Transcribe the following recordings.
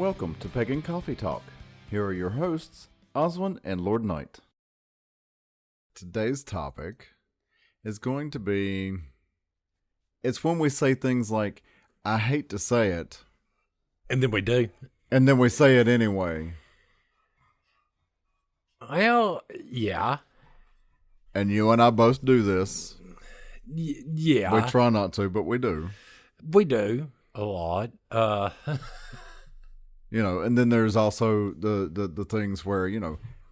Welcome to Pagan Coffee Talk. Here are your hosts, Oswin and Lord Night. Today's topic is going to be, it's when we say things like, I hate to say it. And then we do. And then we say it anyway. Well, yeah. And you and I both do this. Yeah. We try not to, but we do. We do a lot. And then there's also the things where,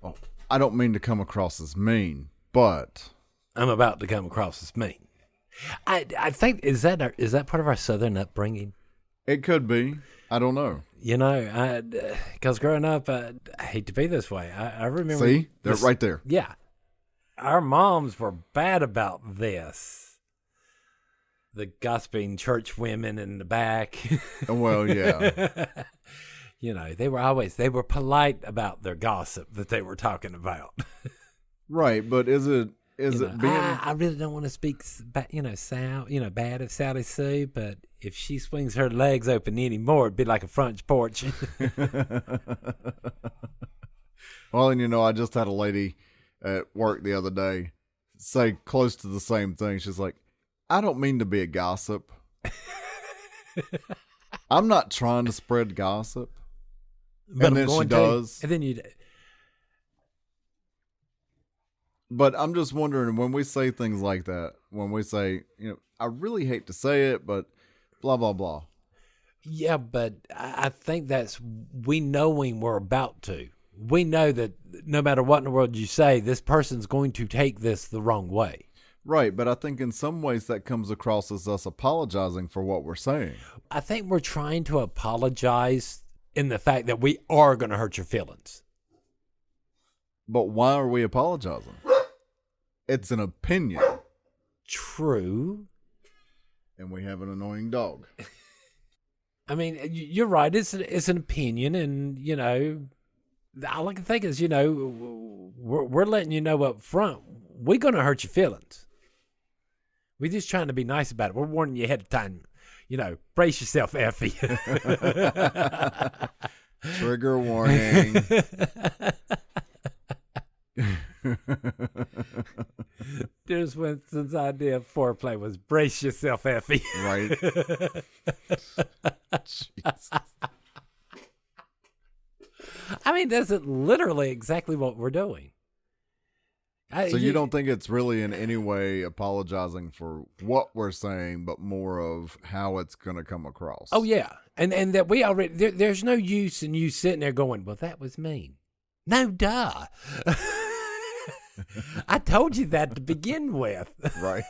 well, I don't mean to come across as mean, but I'm about to come across as mean. I think, is that part of our Southern upbringing? It could be. I don't know. Because growing up, I hate to be this way. I remember. See? They're right there. Yeah. Our moms were bad about this. The gossiping church women in the back. Well, yeah. They were polite about their gossip that they were talking about. Right, but is it being? I really don't want to speak, bad of Sally Sue, but if she swings her legs open anymore, it'd be like a front porch. Well, and I just had a lady at work the other day say close to the same thing. She's like, I don't mean to be a gossip. I'm not trying to spread gossip. But and then she does. And then you. But I'm just wondering, when we say things like that, when we say, I really hate to say it, but blah, blah, blah. Yeah, but I think that's we knowing we're about to. We know that no matter what in the world you say, this person's going to take this the wrong way. Right, but I think in some ways that comes across as us apologizing for what we're saying. I think we're trying to apologize in the fact that we are going to hurt your feelings. But why are we apologizing? It's an opinion. True. And we have an annoying dog. I mean, you're right. It's an opinion, and all I can think is, we're letting you know up front, we're going to hurt your feelings. We're just trying to be nice about it. We're warning you ahead of time. Brace yourself, Effie. Trigger warning. Dennis Winston's idea of foreplay was brace yourself, Effie. Right. Jesus. I mean, that's literally exactly what we're doing. So you don't think it's really in any way apologizing for what we're saying, but more of how it's going to come across? Oh, yeah. And that we already, there's no use in you sitting there going, well, that was mean. No, duh. I told you that to begin with. Right.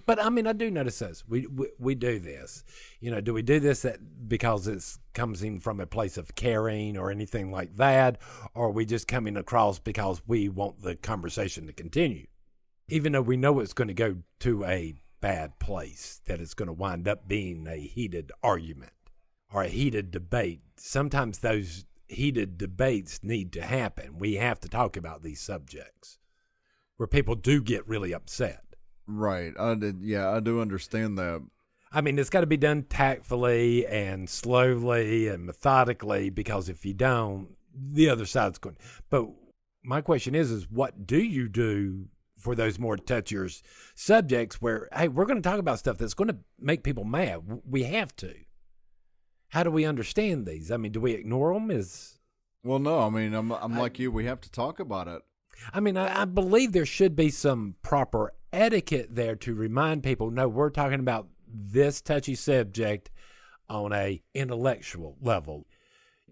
But I mean, I do notice this. We do this. Do we do this because it comes in from a place of caring or anything like that? Or are we just coming across because we want the conversation to continue? Even though we know it's going to go to a bad place, that it's going to wind up being a heated argument or a heated debate. Sometimes those heated debates need to happen. We have to talk about these subjects where people do get really upset. Right. I do understand that. I mean, it's got to be done tactfully and slowly and methodically, because if you don't, the other side's going. But my question is what do you do for those more touchier subjects where, hey, we're going to talk about stuff that's going to make people mad? We have to. How do we understand these? I mean, do we ignore them? Well, no. I mean, I'm like you. We have to talk about it. I mean, I believe there should be some proper etiquette there to remind people, no, we're talking about this touchy subject on a intellectual level.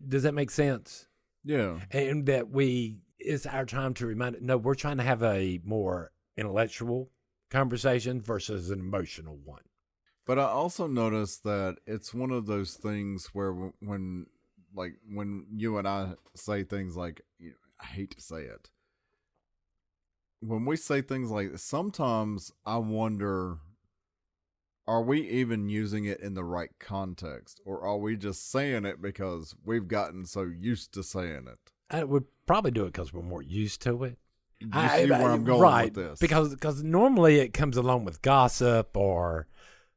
Does that make sense? Yeah. And that it's our time to remind it, no, we're trying to have a more intellectual conversation versus an emotional one. But I also noticed that it's one of those things where when you and I say things like, I hate to say it. When we say things like this, sometimes I wonder, are we even using it in the right context? Or are we just saying it because we've gotten so used to saying it? I would probably do it because we're more used to it. You see where I'm going with this? Because normally it comes along with gossip or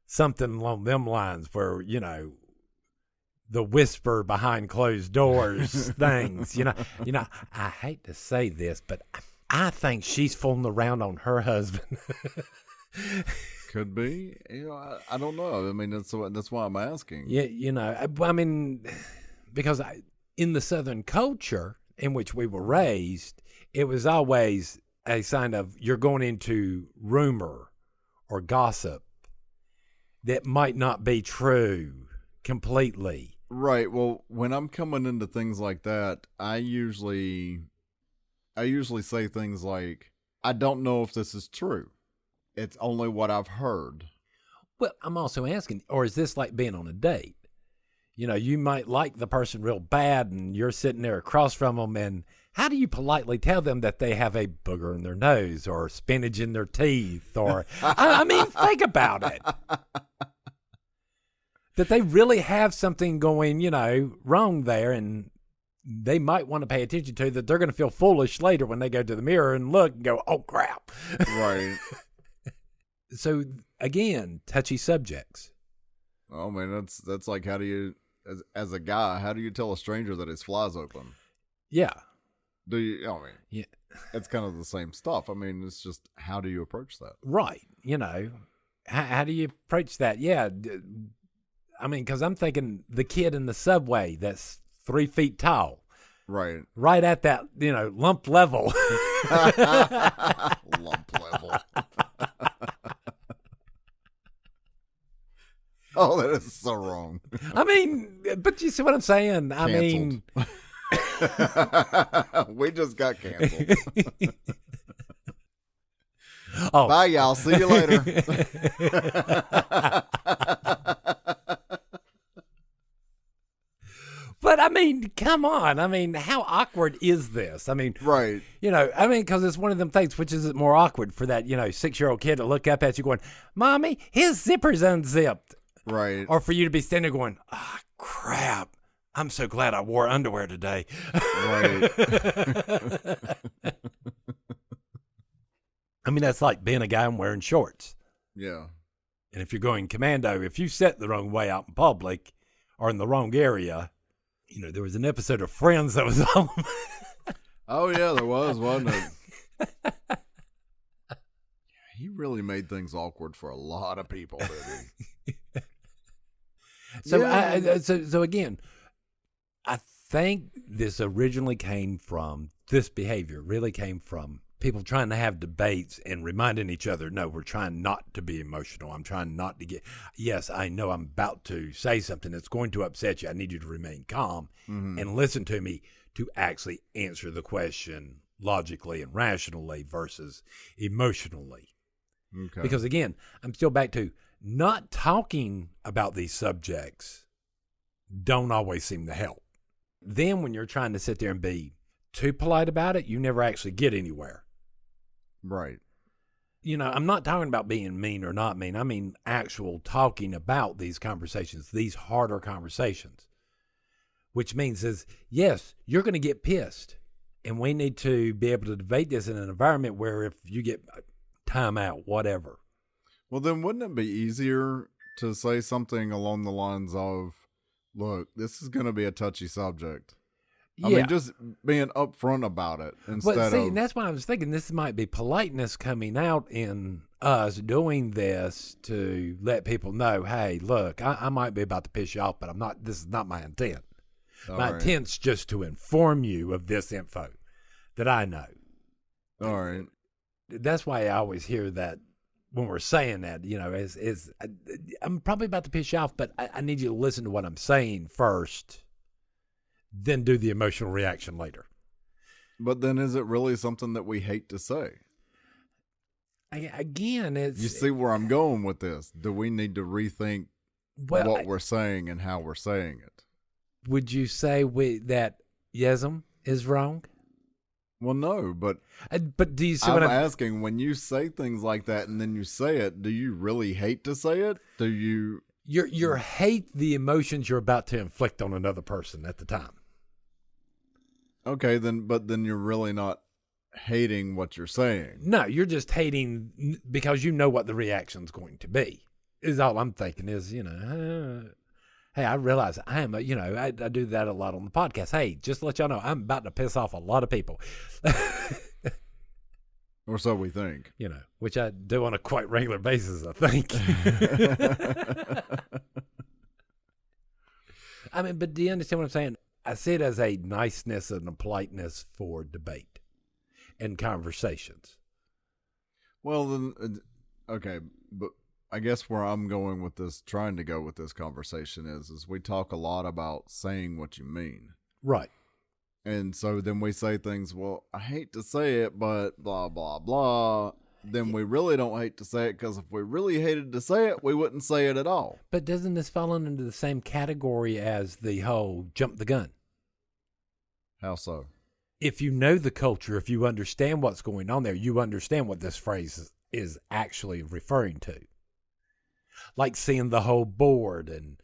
something along them lines where, the whisper behind closed doors things. I hate to say this, but I think she's fooling around on her husband. Could be. I don't know. I mean, that's why I'm asking. Yeah, I mean, because in the Southern culture in which we were raised, it was always a sign of you're going into rumor or gossip that might not be true completely. Right. Well, when I'm coming into things like that, I usually say things like, I don't know if this is true. It's only what I've heard. Well, I'm also asking, or is this like being on a date? You might like the person real bad and you're sitting there across from them, and how do you politely tell them that they have a booger in their nose or spinach in their teeth? Or, I mean, think about it. That they really have something going, wrong there, and they might want to pay attention to, that they're going to feel foolish later when they go to the mirror and look and go, oh, crap. Right. So, again, touchy subjects. Oh, man, that's like, how do you, as a guy, how do you tell a stranger that his fly's open? Yeah. Do you, yeah. It's kind of the same stuff. I mean, it's just, how do you approach that? Right. How do you approach that? Yeah. I mean, because I'm thinking the kid in the subway that's 3 feet tall. Right. Right at that, lump level. Lump level. Oh, that is so wrong. I mean, but you see what I'm saying? I mean, we just got canceled. Oh. Bye, y'all. See you later. But I mean, come on. I mean, how awkward is this? I mean, right. Because it's one of them things, which is more awkward for that, 6-year-old kid to look up at you going, Mommy, his zipper's unzipped. Right. Or for you to be standing there going, crap. I'm so glad I wore underwear today. Right. I mean, that's like being a guy and wearing shorts. Yeah. And if you're going commando, if you sit the wrong way out in public or in the wrong area, there was an episode of Friends that was on. Oh, yeah, there was, wasn't it? He really made things awkward for a lot of people, didn't he? So again, I think this behavior really came from people trying to have debates and reminding each other, no, we're trying not to be emotional. I'm trying not to yes, I know I'm about to say something that's going to upset you. I need you to remain calm and listen to me to actually answer the question logically and rationally versus emotionally. Okay. Because again, I'm still back to not talking about these subjects don't always seem to help. Then when you're trying to sit there and be too polite about it, you never actually get anywhere. Right. I'm not talking about being mean or not mean. I mean actual talking about these conversations, these harder conversations, which means yes, you're going to get pissed. And we need to be able to debate this in an environment where if you get time out, whatever. Well, then wouldn't it be easier to say something along the lines of, look, this is going to be a touchy subject. Yeah. I mean, just being upfront about it instead of... and that's why I was thinking this might be politeness coming out in us doing this to let people know, hey, look, I might be about to piss you off, but this is not my intent. My intent's just to inform you of this info that I know. All right. That's why I always hear that when we're saying that, I'm probably about to piss you off, but I need you to listen to what I'm saying first, then do the emotional reaction later. But then is it really something that we hate to say? Again, it's... You see where I'm going with this. Do we need to rethink what we're saying and how we're saying it? Would you say that yesm is wrong? Well, no, but do you see what I'm asking? When you say things like that and then you say it, do you really hate to say it? Do you... You hate the emotions you're about to inflict on another person at the time. Okay, but then you're really not hating what you're saying. No, you're just hating because you know what the reaction's going to be. Is all I'm thinking is, Hey, I realize I am I do that a lot on the podcast. Hey, just to let y'all know, I'm about to piss off a lot of people. Or so we think. Which I do on a quite regular basis, I think. I mean, but do you understand what I'm saying? I see it as a niceness and a politeness for debate and conversations. Well, then, okay, but I guess where I'm going with this, trying to go with this conversation is we talk a lot about saying what you mean. Right. And so then we say things, well, I hate to say it, but blah, blah, blah. Then we really don't hate to say it, because if we really hated to say it, we wouldn't say it at all. But doesn't this fall into the same category as the whole jump the gun? How so? If you know the culture, if you understand what's going on there, you understand what this phrase is actually referring to. Like seeing the whole board and,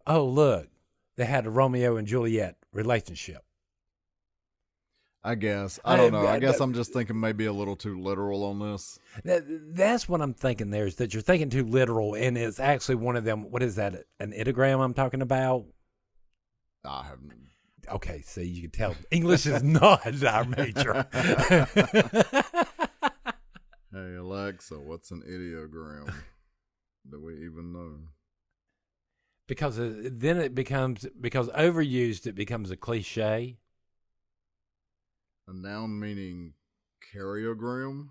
oh, look, they had a Romeo and Juliet relationship. I guess. I don't know. I guess I'm just thinking maybe a little too literal on this. That's what I'm thinking there, is that you're thinking too literal, and it's actually one of them. What is that? An ideogram I'm talking about? I haven't. Okay, see, you can tell English is not our major. Hey, Alexa, what's an ideogram? Do we even know? Because then it becomes, because overused, it becomes a cliche. A noun meaning karyogram?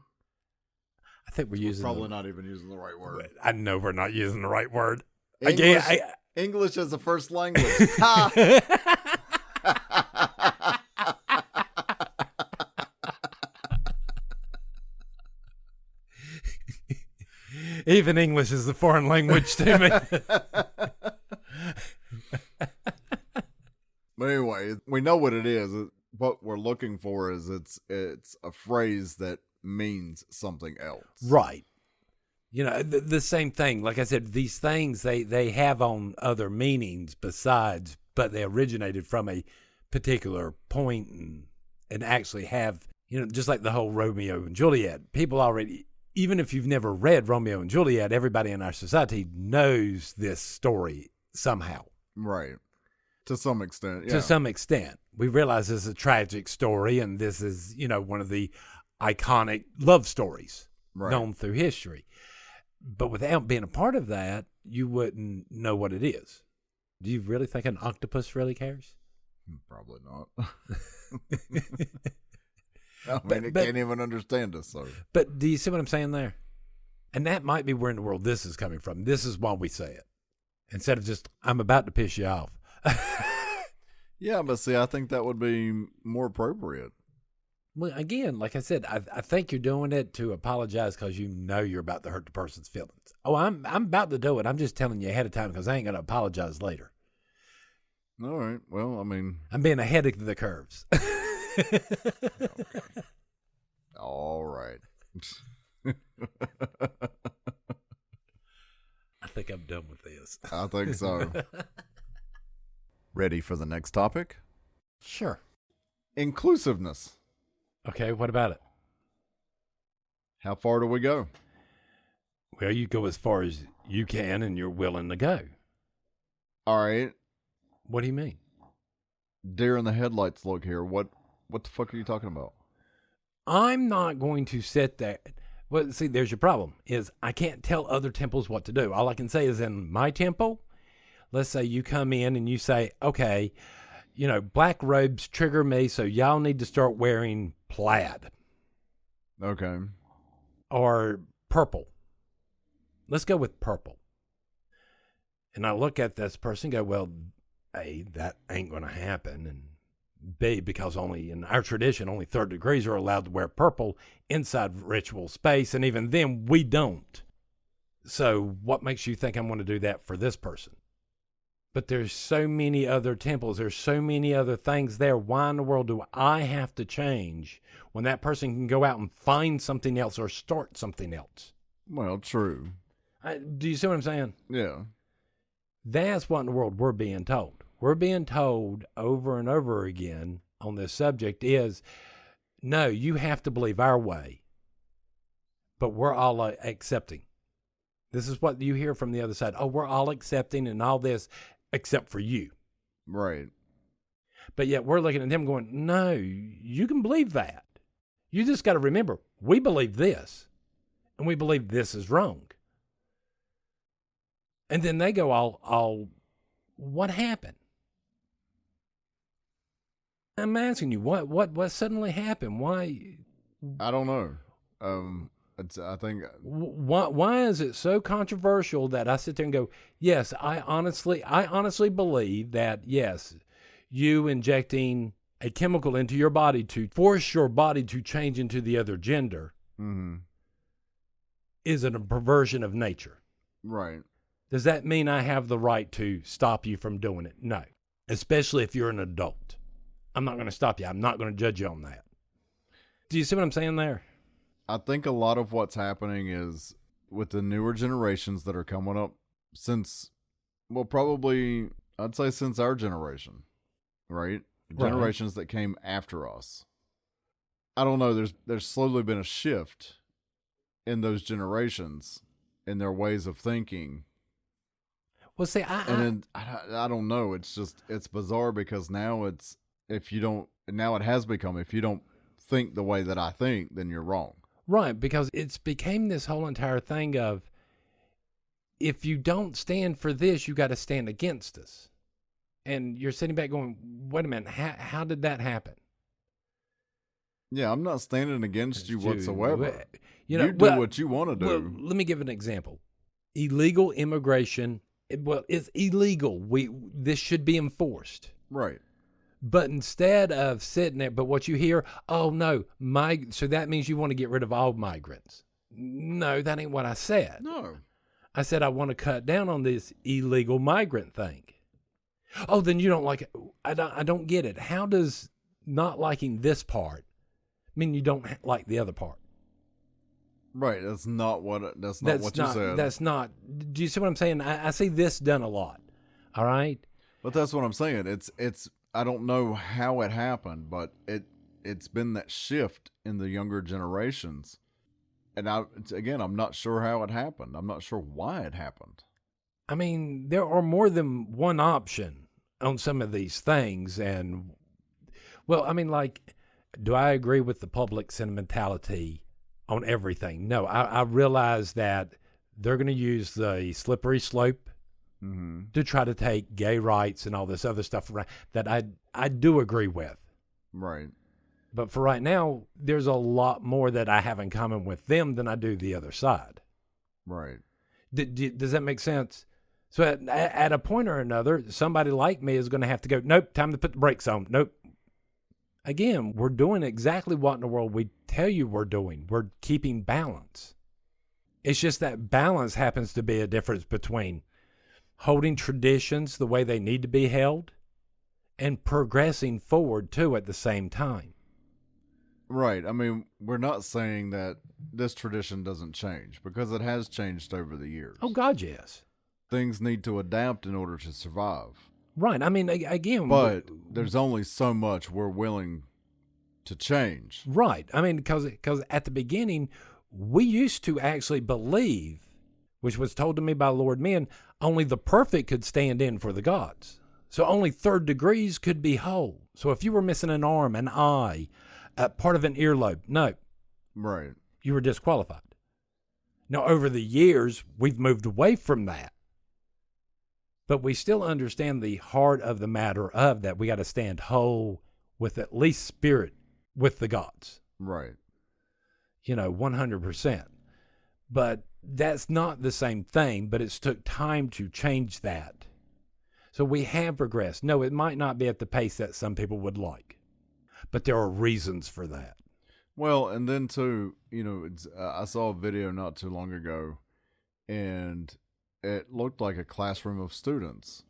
I think we're probably not even using the right word. I know we're not using the right word. English as a first language. Ha! Even English is a foreign language to me. But anyway, we know what it is. What we're looking for is it's a phrase that means something else. Right. The same thing. Like I said, these things, they have on other meanings besides, but they originated from a particular point and actually have, just like the whole Romeo and Juliet. People already, even if you've never read Romeo and Juliet, everybody in our society knows this story somehow. Right. To some extent, yeah. To some extent. We realize this is a tragic story, and this is, one of the iconic love stories known through history. But without being a part of that, you wouldn't know what it is. Do you really think an octopus really cares? Probably not. It can't even understand us. So. But do you see what I'm saying there? And that might be where in the world this is coming from. This is why we say it. Instead of just, I'm about to piss you off. Yeah, but see, I think that would be more appropriate. Well, again, like I said, I think you're doing it to apologize because you know you're about to hurt the person's feelings. Oh, I'm about to do it. I'm just telling you ahead of time because I ain't going to apologize later. All right. Well, I mean, I'm being ahead of the curves. Okay. All right. I think I'm done with this. I think so. Ready for the next topic? Sure. Inclusiveness. Okay, what about it? How far do we go? Well, you go as far as you can and you're willing to go. All right. What do you mean? Deer in the headlights look here. What the fuck are you talking about? I'm not going to sit there. Well, see, there's your problem, is I can't tell other temples what to do. All I can say is in my temple, let's say you come in and you say, okay, black robes trigger me, so y'all need to start wearing plaid. Okay. Or purple. Let's go with purple. And I look at this person and go, well, A, that ain't going to happen. And B, because only in our tradition, only third degrees are allowed to wear purple inside ritual space. And even then, we don't. So what makes you think I'm going to do that for this person? But there's so many other temples. There's so many other things there. Why in the world do I have to change when that person can go out and find something else or start something else? Well, true. Do you see what I'm saying? Yeah. That's what in the world we're being told. We're being told over and over again on this subject is, no, you have to believe our way. But we're all accepting. This is what you hear from the other side. Oh, we're all accepting and all this. except for you. Right. But yet we're looking at them going, no, you can believe that. You just got to remember, we believe this, and we believe this is wrong. And then they go all, what happened? I'm asking you, what suddenly happened? Why? I don't know. I think Why is it so controversial that I sit there and go, yes, I honestly believe that, yes, you injecting a chemical into your body to force your body to change into the other gender is a perversion of nature. Right. Does that mean I have the right to stop you from doing it? No, especially if you're an adult. I'm not going to stop you. I'm not going to judge you on that. Do you see what I'm saying there? I think a lot of what's happening is with the newer generations that are coming up since, well, probably I'd say since our generation, right? Generations that came after us. I don't know. There's slowly been a shift in those generations in their ways of thinking. Well, see, I don't know. It's just, it's bizarre because now now it has become, if you don't think the way that I think, then you're wrong. Right, because it's became this whole entire thing of, if you don't stand for this, you got to stand against us. And you're sitting back going, wait a minute, how did that happen? Yeah, I'm not standing against you whatsoever. You know, you do what you want to do. Well, let me give an example. Illegal immigration, it's illegal. This should be enforced. Right. But instead of sitting there, but what you hear, oh no, so that means you want to get rid of all migrants. No, that ain't what I said. No. I said I want to cut down on this illegal migrant thing. Oh, then you don't like it. I don't get it. How does not liking this part mean you don't like the other part? Right. That's not what you said. That's not. Do you see what I'm saying? I see this done a lot. All right. But that's what I'm saying. It's. I don't know how it happened, but it's been that shift in the younger generations, and I'm not sure how it happened. I'm not sure why it happened. I mean, there are more than one option on some of these things, and well, I mean, like, do I agree with the public sentimentality on everything? No, I realize that they're going to use the slippery slope to try to take gay rights and all this other stuff around that I do agree with. Right. But for right now, there's a lot more that I have in common with them than I do the other side. Right. Does that make sense? So at a point or another, somebody like me is going to have to go, nope, time to put the brakes on. Nope. Again, we're doing exactly what in the world we tell you we're doing. We're keeping balance. It's just that balance happens to be a difference between holding traditions the way they need to be held and progressing forward too at the same time. Right. I mean, we're not saying that this tradition doesn't change, because it has changed over the years. Oh, God, yes. Things need to adapt in order to survive. Right. I mean, again. But there's only so much we're willing to change. Right. I mean, because at the beginning, we used to actually believe, which was told to me by Lord men, only the perfect could stand in for the gods. So only third degrees could be whole. So if you were missing an arm, an eye, part of an earlobe, no. Right. You were disqualified. Now, over the years, we've moved away from that. But we still understand the heart of the matter of that we got to stand whole with at least spirit with the gods. Right. 100%. But that's not the same thing, but it's took time to change that. So we have progressed. No, it might not be at the pace that some people would like, but there are reasons for that. Well, and then too, I saw a video not too long ago, and it looked like a classroom of students,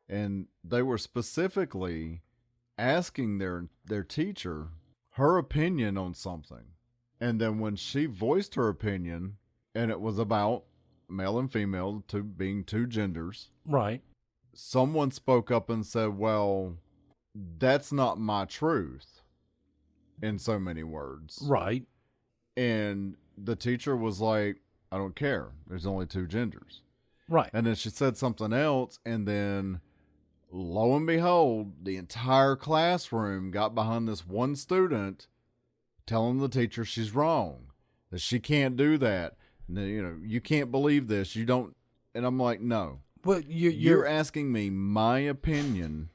and they were specifically asking their teacher her opinion on something. And then when she voiced her opinion, and it was about male and female being two genders. Right. Someone spoke up and said, well, that's not my truth, in so many words. Right. And the teacher was like, I don't care. There's only two genders. Right. And then she said something else, and then Lo and behold, the entire classroom got behind this one student telling the teacher she's wrong, that she can't do that. You can't believe this. You don't. And I'm like, no. Well, you're asking me my opinion.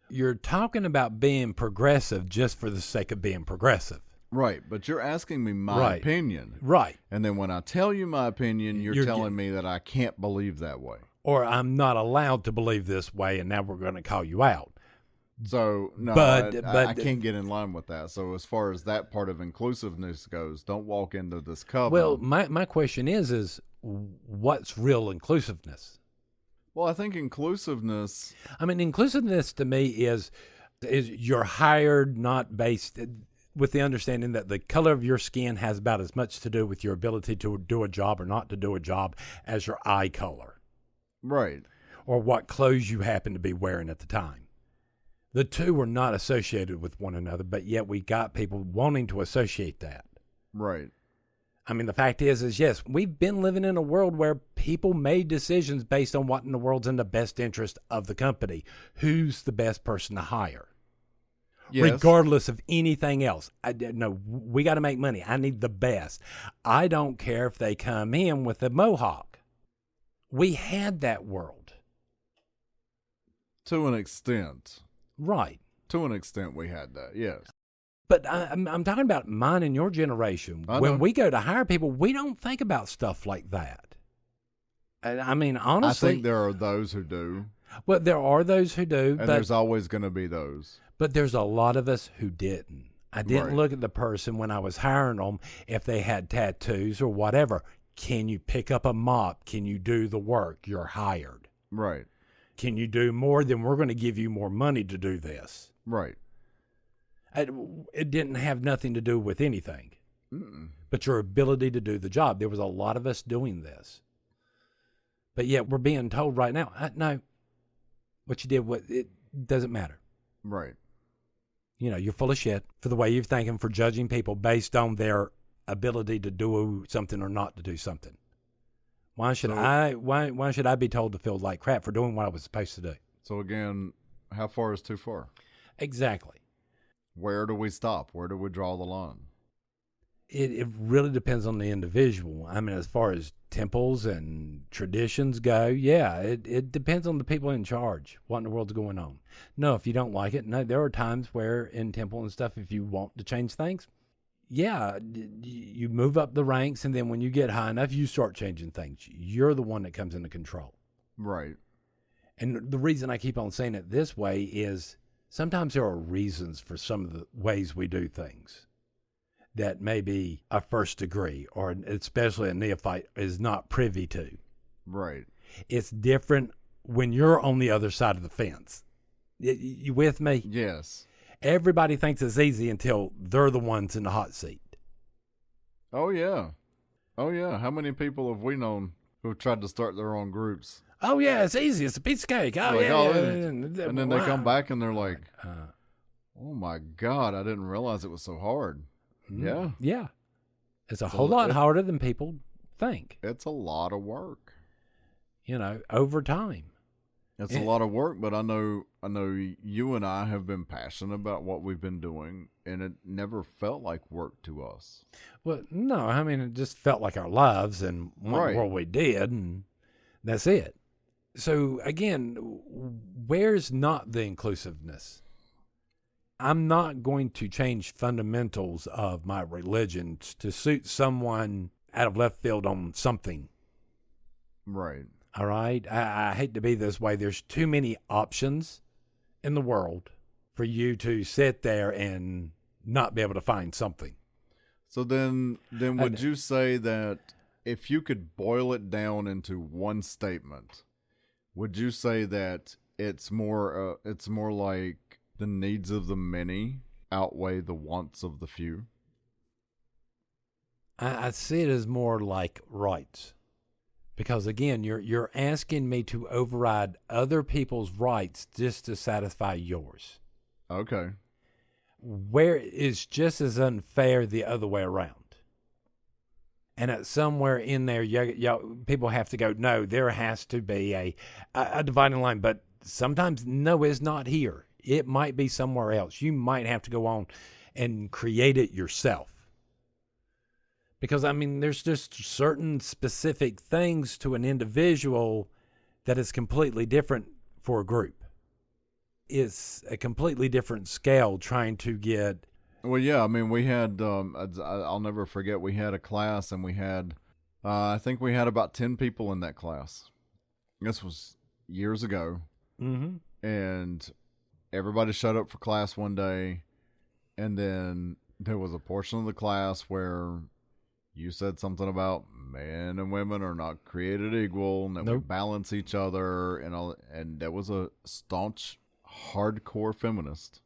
You're talking about being progressive just for the sake of being progressive. Right, but you're asking me my opinion. Right. And then when I tell you my opinion, you're telling me that I can't believe that way. Or I'm not allowed to believe this way, and now we're going to call you out. So, no, but I can't get in line with that. So as far as that part of inclusiveness goes, don't walk into this covenant. Well, my question is what's real inclusiveness? Well, I think inclusiveness... I mean, inclusiveness to me is you're hired not based... with the understanding that the color of your skin has about as much to do with your ability to do a job or not to do a job as your eye color. Right. Or what clothes you happen to be wearing at the time. The two are not associated with one another, but yet we got people wanting to associate that. Right. I mean, the fact is yes, we've been living in a world where people made decisions based on what in the world's in the best interest of the company. Who's the best person to hire? Yes. Regardless of anything else. No, we got to make money. I need the best. I don't care if they come in with a mohawk. We had that world. To an extent. Right. To an extent we had that, yes. But I'm talking about mine and your generation. When we go to hire people, we don't think about stuff like that. I mean, honestly. I think there are those who do. Well, there are those who do. And there's always going to be those. But there's a lot of us who didn't. I didn't look at the person when I was hiring them if they had tattoos or whatever. Can you pick up a mop? Can you do the work? You're hired. Right. Can you do more? Then we're going to give you more money to do this. Right. It didn't have nothing to do with anything. Mm-mm. But your ability to do the job. There was a lot of us doing this. But yet we're being told right now, no, what you did, it doesn't matter. Right. You're full of shit for the way you're thinking, for judging people based on their ability to do something or not to do something. Why should I be told to feel like crap for doing what I was supposed to do? So again, how far is too far? Exactly. Where do we stop? Where do we draw the line? It really depends on the individual. I mean, as far as temples and traditions go, yeah, it depends on the people in charge, what in the world's going on. No, if you don't like it, no, there are times where in temple and stuff, if you want to change things, yeah, you move up the ranks, and then when you get high enough, you start changing things. You're the one that comes into control. Right. And the reason I keep on saying it this way is sometimes there are reasons for some of the ways we do things that maybe a first degree or especially a neophyte is not privy to. Right. It's different when you're on the other side of the fence. You with me? Yes. Everybody thinks it's easy until they're the ones in the hot seat. Oh, yeah. Oh, yeah. How many people have we known who've tried to start their own groups? Oh, yeah, it's easy. It's a piece of cake. Oh, like, yeah. And then they come back and they're like, oh, my God, I didn't realize it was so hard. Yeah. Yeah. It's a whole lot harder than people think. It's a lot of work. Over time. It's a lot of work, but I know you and I have been passionate about what we've been doing, and it never felt like work to us. Well, no, I mean, it just felt like our lives and what we did, and that's it. So, again, where's not the inclusiveness? I'm not going to change fundamentals of my religion to suit someone out of left field on something. Right. All right? I hate to be this way. There's too many options in the world for you to sit there and not be able to find something. So then would you say that if you could boil it down into one statement, would you say that it's more like the needs of the many outweigh the wants of the few? I see it as more like rights. Because again, you're asking me to override other people's rights just to satisfy yours. Okay. Where it's just as unfair the other way around. And at somewhere in there, people have to go, no, there has to be a dividing line. But sometimes, no, it's not here. It might be somewhere else. You might have to go on and create it yourself. Because, I mean, there's just certain specific things to an individual that is completely different for a group. It's a completely different scale trying to get... Well, yeah, I mean, we had, I'll never forget, we had a class, and we had, I think we had about 10 people in that class. This was years ago. Mm-hmm. And everybody showed up for class one day, and then there was a portion of the class where you said something about men and women are not created equal, and that we balance each other, and all. And there was a staunch, hardcore feminist,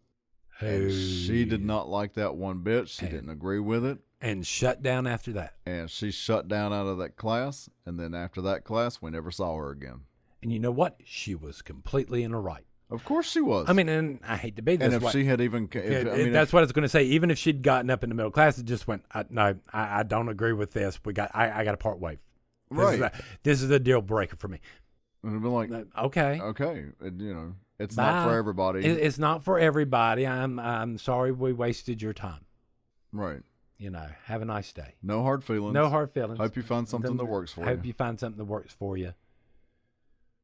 and she did not like that one bit. She didn't agree with it, and shut down after that. And she shut down out of that class. And then after that class, we never saw her again. And you know what? She was completely in the right. Of course she was. I mean, and I hate to be this way. And if she had even... that's what I was going to say. Even if she'd gotten up in the middle class and just went, no, I don't agree with this. I got to part ways. This is a deal breaker for me. And it'd be like... Okay. And, it's not for everybody. It's not for everybody. I'm sorry we wasted your time. Right. Have a nice day. No hard feelings. No hard feelings. Hope you find something that works for you. Hope you find something that works for you.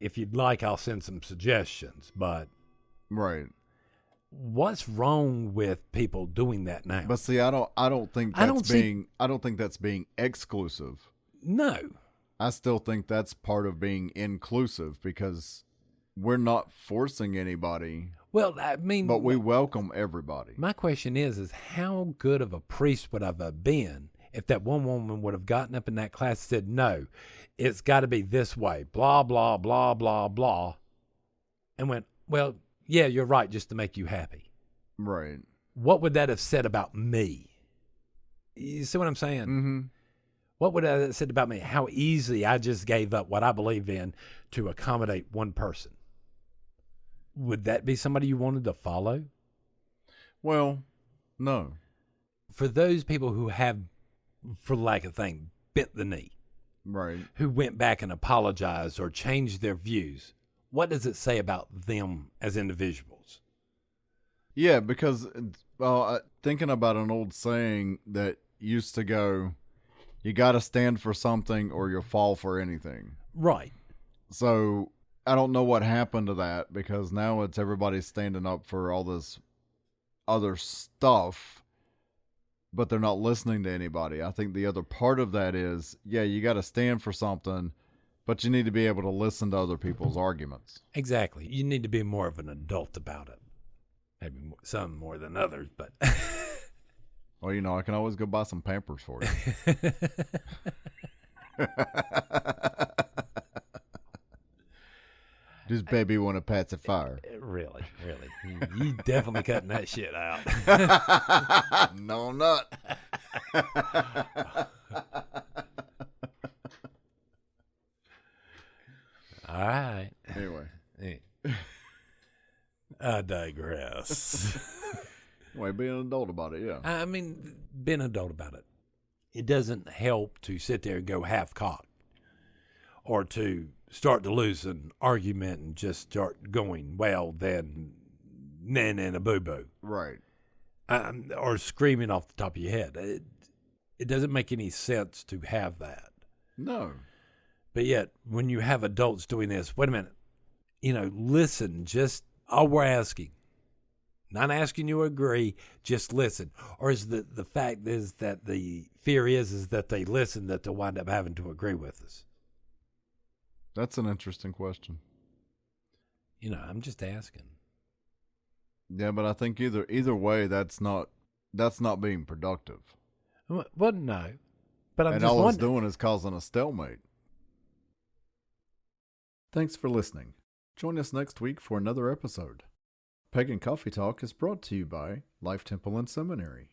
If you'd like, I'll send some suggestions, but... Right. What's wrong with people doing that now? But see, I don't think that's being exclusive. No. I still think that's part of being inclusive, because we're not forcing anybody. Well, I mean... But we welcome everybody. My question is how good of a priest would I have been if that one woman would have gotten up in that class and said, no, it's got to be this way, blah, blah, blah, blah, blah, and went, well, yeah, you're right, just to make you happy. Right. What would that have said about me? You see what I'm saying? Mm-hmm. What would that have said about me? How easy I just gave up what I believe in to accommodate one person. Would that be somebody you wanted to follow? Well, no. For those people who have, for lack of thing, bent the knee. Right. Who went back and apologized or changed their views. What does it say about them as individuals? Yeah, because thinking about an old saying that used to go, you got to stand for something or you'll fall for anything. Right. So I don't know what happened to that, because now it's everybody standing up for all this other stuff, but they're not listening to anybody. I think the other part of that is, yeah, you got to stand for something, but you need to be able to listen to other people's arguments. Exactly. You need to be more of an adult about it. Maybe some more than others, but... Well, I can always go buy some Pampers for you. Does baby want a pacifier? Really. You definitely cutting that shit out. No, I'm not. All right. Anyway. I digress. Anyway, being an adult about it, yeah. I mean, being an adult about it. It doesn't help to sit there and go half-cocked, or to start to lose an argument and just start going, well, then, and a boo-boo. Right. Or screaming off the top of your head. It doesn't make any sense to have that. No. But yet, when you have adults doing this, wait a minute, listen, just all we're asking. Not asking you to agree, just listen. Or is the fact is that the fear is that they listen, that they'll wind up having to agree with us? That's an interesting question. I'm just asking. Yeah, but I think either way, that's not being productive. Well, no. But I'm and just all wondering. it's doing is causing a stalemate. Thanks for listening. Join us next week for another episode. Pagan Coffee Talk is brought to you by Life Temple and Seminary.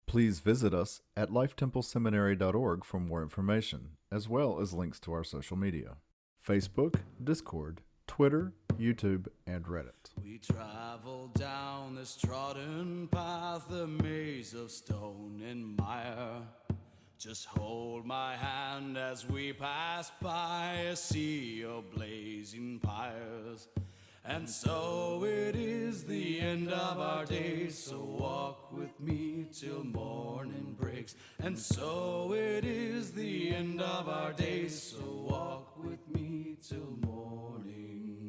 Please visit us at lifetempleseminary.org for more information, as well as links to our social media: Facebook, Discord, Twitter, YouTube, and Reddit. We travel down this trodden path, a maze of stone and mire. Just hold my hand as we pass by a sea of blazing pyres. And so it is the end of our days, so walk with me till morning breaks. And so it is the end of our days, so walk with me till morning